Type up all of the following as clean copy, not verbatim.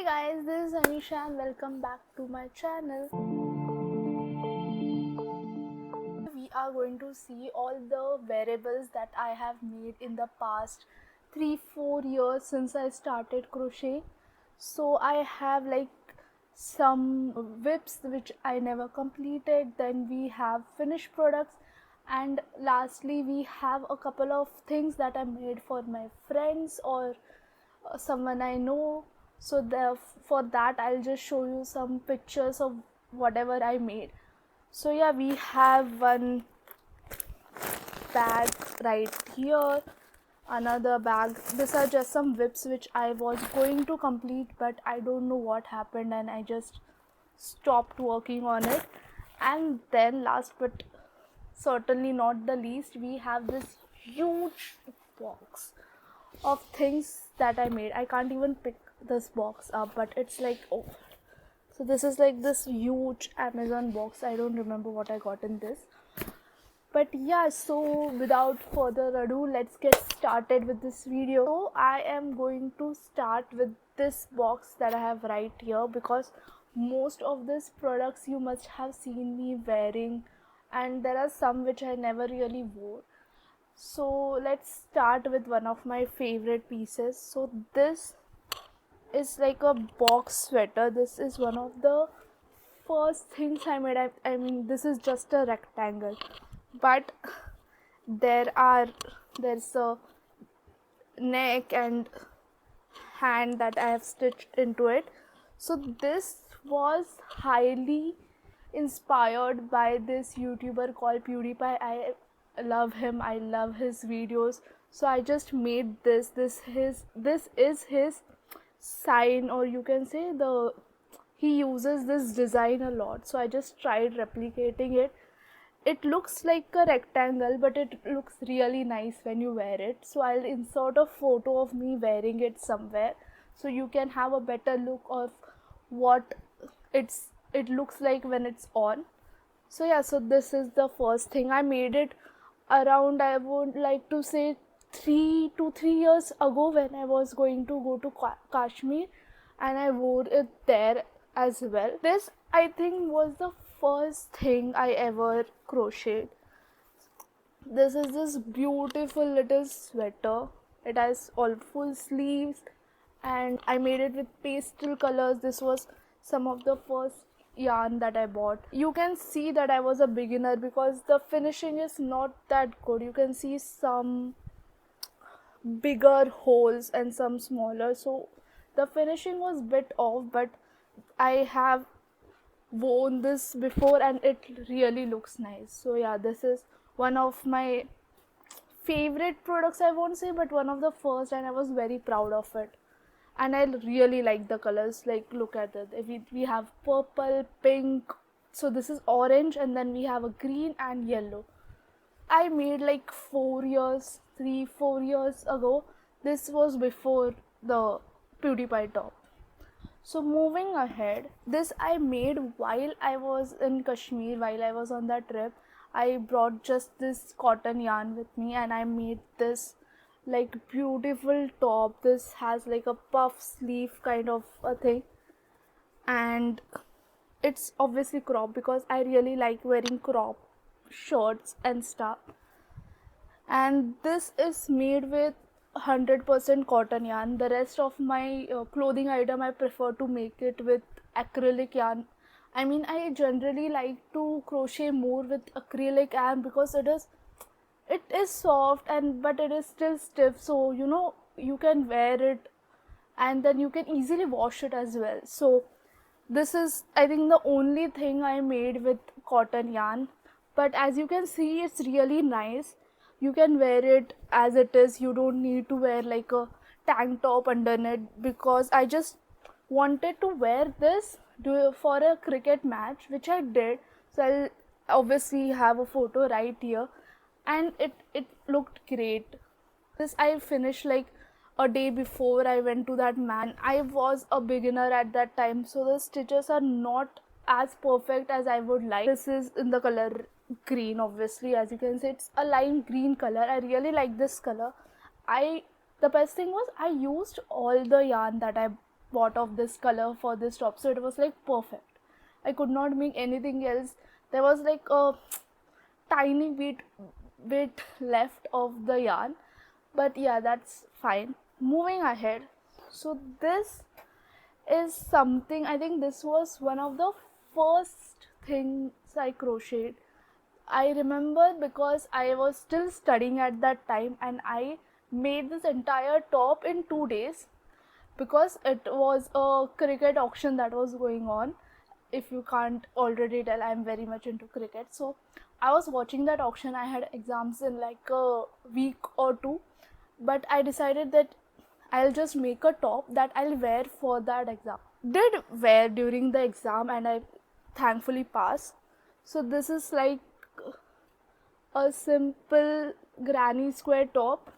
Hey guys, this is Anisha and welcome back to my channel. We are going to see all the wearables that I have made in the past 3-4 years since I started crochet. So I have like some whips which I never completed, then we have finished products, and lastly we have a couple of things that I made for my friends or someone I know. So for that I'll just show you some pictures of whatever I made. So yeah, we have one bag right here, another bag. These are just some whips which I was going to complete, but I don't know what happened and I just stopped working on it. And then last but certainly not the least, we have this huge box of things that I made. I can't even pick this box up, but it's like, oh, so this is like this huge Amazon box. I don't remember what I got in this, but yeah, so without further ado, let's get started with this video. So I am going to start with this box that I have right here, because most of these products you must have seen me wearing, and there are some which I never really wore. So let's start with one of my favorite pieces. So this is like a box sweater. This is one of the first things I made. I mean, this is just a rectangle, but there's a neck and hand that I have stitched into it. So this was highly inspired by this YouTuber called PewDiePie. I love him. I love his videos. So I just made this. This is his sign, or you can say he uses this design a lot. So I just tried replicating it. It looks like a rectangle, but it looks really nice when you wear it. So I'll insert a photo of me wearing it somewhere, so you can have a better look of what it looks like when it's on. So yeah, so this is the first thing. I made it around, I would like to say, 3 years ago, when I was going to go to Kashmir, and I wore it there as well. This, I think, was the first thing I ever crocheted. This is this beautiful little sweater. It has all full sleeves, and I made it with pastel colors. This was some of the first yarn that I bought. You can see that I was a beginner because the finishing is not that good. You can see some bigger holes and some smaller, so the finishing was bit off, but I have worn this before and it really looks nice. So yeah, this is one of my favorite products, I won't say, but one of the first, and I was very proud of it. And I really like the colors. Like, look at it. We have purple, pink, so this is orange, and then we have a green and yellow. I made like 4 years ago. This was before the PewDiePie top. So moving ahead, this I made while I was in Kashmir, while I was on that trip. I brought just this cotton yarn with me and I made this like beautiful top. This has like a puff sleeve kind of a thing, and it's obviously crop because I really like wearing crop shirts and stuff. And this is made with 100% cotton yarn. The rest of my clothing item, I prefer to make it with acrylic yarn. I mean, I generally like to crochet more with acrylic yarn because it is soft, and but it is still stiff, so you can wear it and then you can easily wash it as well. So this is, I think, the only thing I made with cotton yarn, but as you can see, it's really nice. You can wear it as it is. You don't need to wear like a tank top underneath, because I just wanted to wear this for a cricket match, which I did. So I'll obviously have a photo right here, and it looked great. This I finished like a day before I went to that match. I was a beginner at that time, so the stitches are not as perfect as I would like. This is in the color green, obviously, as you can see. It's a lime green color. I really like this color. The best thing was I used all the yarn that I spot of this color for this top, so it was like perfect. I could not make anything else. There was like a tiny bit left of the yarn, but yeah, that's fine. Moving ahead, so this is something, I think this was one of the first things I crocheted. I remember because I was still studying at that time, and I made this entire top in 2 days because it was a cricket auction that was going on. If you can't already tell, I'm very much into cricket. So I was watching that auction. I had exams in like a week or two, but I decided that I'll just make a top that I'll wear for that exam. Did wear during the exam, and I thankfully passed. So this is like a simple granny square top.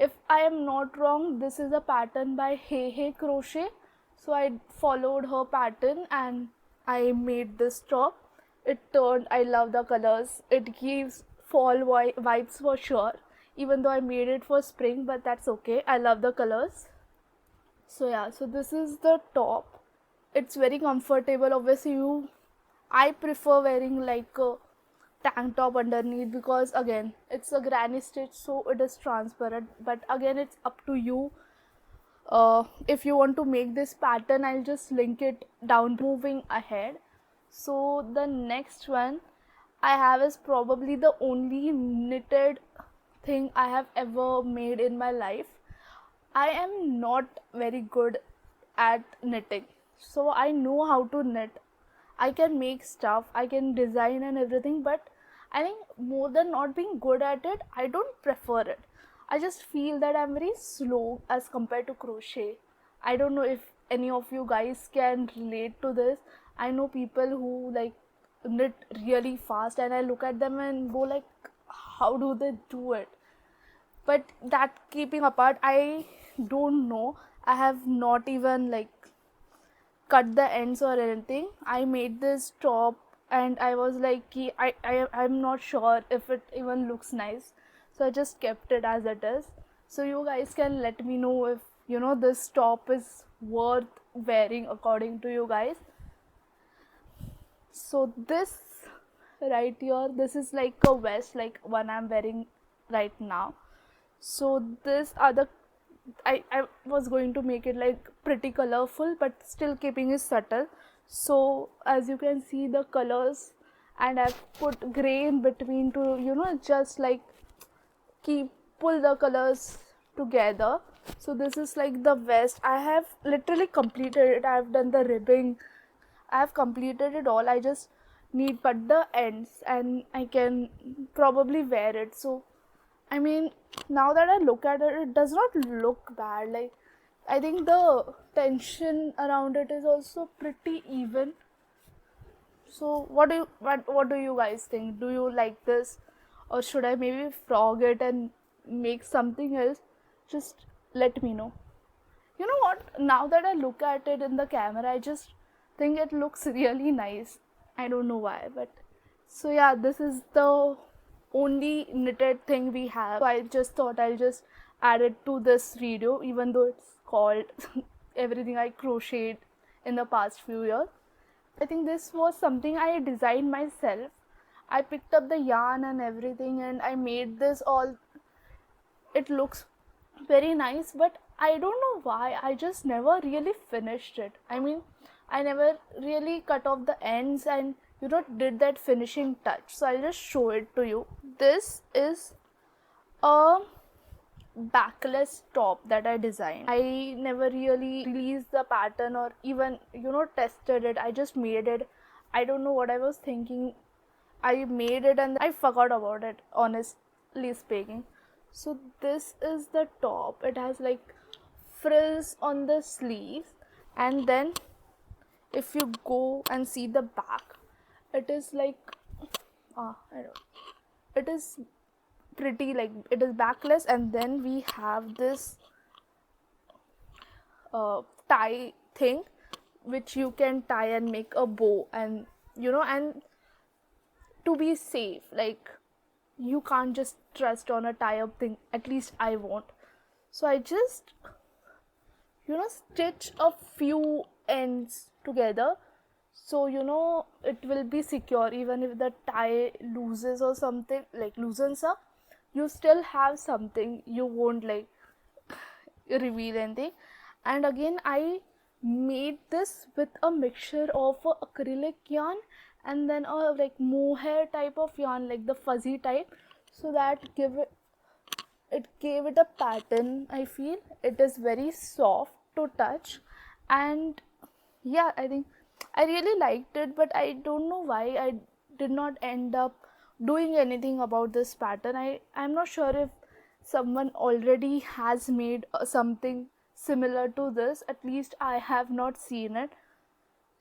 If I am not wrong, this is a pattern by Hey Hey Crochet. So I followed her pattern and I made this top. It turned, I love the colors. It gives fall vibes for sure. Even though I made it for spring, but that's okay. I love the colors. So yeah, so this is the top. It's very comfortable. Obviously, I prefer wearing like a tank top underneath because again it's a granny stitch, so it is transparent, but again it's up to you. If you want to make this pattern, I'll just link it down. Moving ahead, so the next one I have is probably the only knitted thing I have ever made in my life. I am not very good at knitting, so I know how to knit. I can make stuff, I can design and everything, but I think more than not being good at it, I don't prefer it. I just feel that I'm very slow as compared to crochet. I don't know if any of you guys can relate to this. I know people who like knit really fast, and I look at them and go like, how do they do it? But that keeping apart, I don't know. I have not even like cut the ends or anything. I made this top and I was like, I'm not sure if it even looks nice. So I just kept it as it is. So you guys can let me know if this top is worth wearing according to you guys. So this right here, this is like a vest, like one I'm wearing right now. So this other, I was going to make it like pretty colorful but still keeping it subtle. So as you can see the colors, and I've put gray in between to just like pull the colors together. So this is like the vest. I have literally completed it. I have done the ribbing, I have completed it all. I just need but the ends and I can probably wear it. So I mean, now that I look at it, it does not look bad. Like, I think the tension around it is also pretty even. So what do you guys think? Do you like this, or should I maybe frog it and make something else? Just let me know. You know what? Now that I look at it in the camera, I just think it looks really nice. I don't know why, but so yeah, this is the only knitted thing we have. So I just thought I'll just add it to this video, even though it's called everything I crocheted in the past few years. I think this was something I designed myself. I picked up the yarn and everything and I made this all. It looks very nice, but I don't know why I just never really finished it. I mean, I never really cut off the ends and did that finishing touch. So I'll just show it to you. This is a backless top that I designed. I never really released the pattern or even tested it. I just made it. I don't know what I was thinking. I made it and I forgot about it, honestly speaking. So this is the top. It has like frills on the sleeves, and then if you go and see the back, it is like it is pretty, like it is backless, and then we have this tie thing which you can tie and make a bow, and and to be safe, like you can't just trust on a tie up thing, at least I won't. So I just stitch a few ends together, so it will be secure. Even if the tie loses or something, like loosens up, you still have something, you won't like reveal anything. And again, I made this with a mixture of acrylic yarn and then a like mohair type of yarn, like the fuzzy type, so that it gave it a pattern. I feel it is very soft to touch, and yeah, I think I really liked it, but I don't know why I did not end up doing anything about this pattern. I'm not sure if someone already has made something similar to this. At least I have not seen it.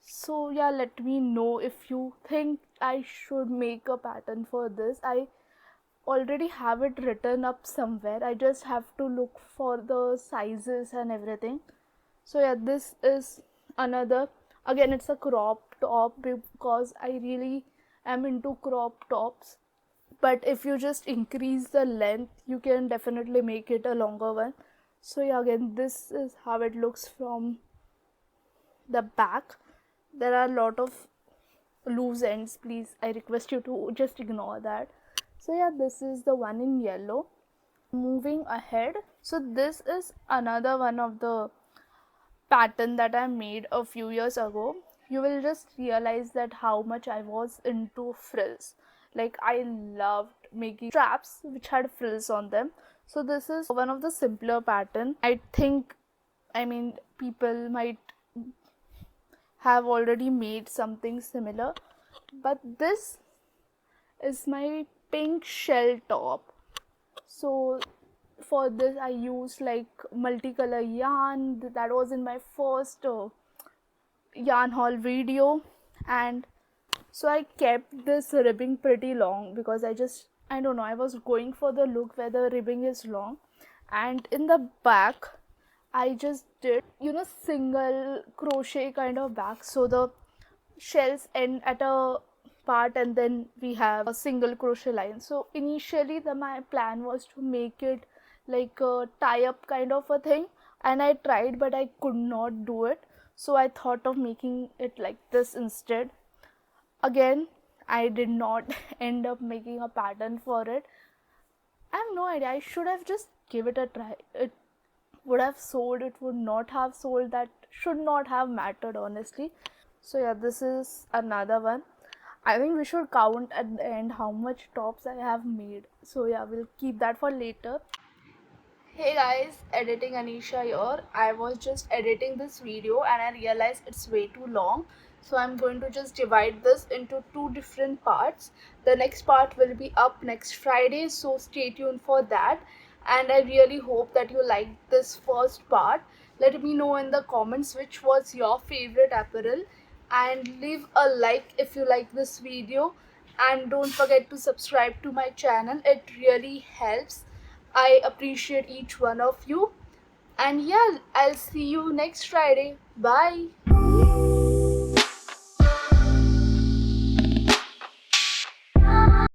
So yeah, let me know if you think I should make a pattern for this. I already have it written up somewhere. I just have to look for the sizes and everything. So yeah, this is another, again it's a crop top, because I really am into crop tops. But if you just increase the length, you can definitely make it a longer one. So yeah, again, this is how it looks from the back. There are a lot of loose ends, please, I request you to just ignore that. So yeah, this is the one in yellow. Moving ahead, so this is another one of the pattern that I made a few years ago. You will just realize that how much I was into frills. Like, I loved making straps which had frills on them. So this is one of the simpler pattern. I mean, people might have already made something similar, but this is my pink shell top. So for this I used like multicolor yarn. That was in my first yarn haul video, and so I kept this ribbing pretty long because I don't know, I was going for the look where the ribbing is long. And in the back I just did single crochet kind of back, so the shells end at a part and then we have a single crochet line. So initially my plan was to make it like a tie-up kind of a thing, and I tried but I could not do it, so I thought of making it like this instead. Again, I did not end up making a pattern for it. I have no idea, I should have just give it a try. It would have sold, it would not have sold, that should not have mattered, honestly. So yeah, this is another one. I think we should count at the end how much tops I have made. So yeah, we'll keep that for later. Hey guys, editing Anisha here. I was just editing this video and I realized it's way too long. So I'm going to just divide this into two different parts. The next part will be up next Friday, so stay tuned for that. And I really hope that you liked this first part. Let me know in the comments which was your favorite apparel, and leave a like if you like this video, and don't forget to subscribe to my channel. It really helps. I appreciate each one of you. And yeah, I'll see you next Friday. Bye.